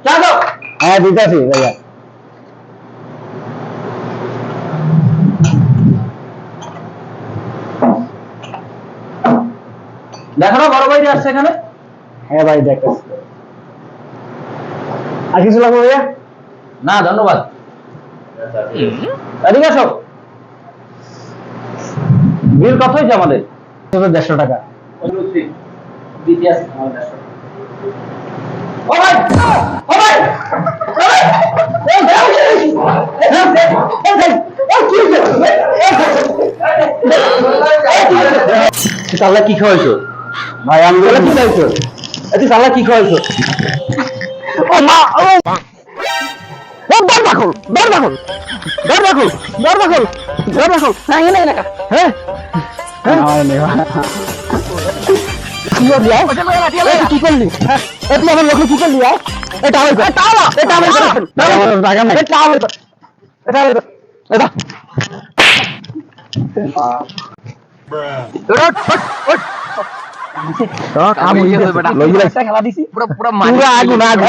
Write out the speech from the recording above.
চা দাও। হ্যাঁ দিতেছি ভাইয়া। দেখো না বড় ভাই আসছে এখানে। হ্যাঁ ভাই দেখতেছি। আর কিছু লাগবে ভাইয়া? না ধন্যবাদ। এদিকে আসো। বিল কত হয়েছে আমাদের? 150 টাকা। ও ভাই ও ভাই তাহলে কি খাওয়াইছো ভাই? আমি কি খাওয়াইছো? তুই সালা কি খাওয়াইছো? ও মা ও দরজা খোল, দরজা খোল, দরজা খোল, দরজা খোল, দরজা খোল। না এনে এনে হ্যাঁ হ্যাঁ কি করলি? কি করলি? তুই আমার লোক কি করলি? এটা হবে এটা হবে এটা হবে এটা হবে এটা হবে এটা খেলা দিছি পুরো পুরো আগুন আগুন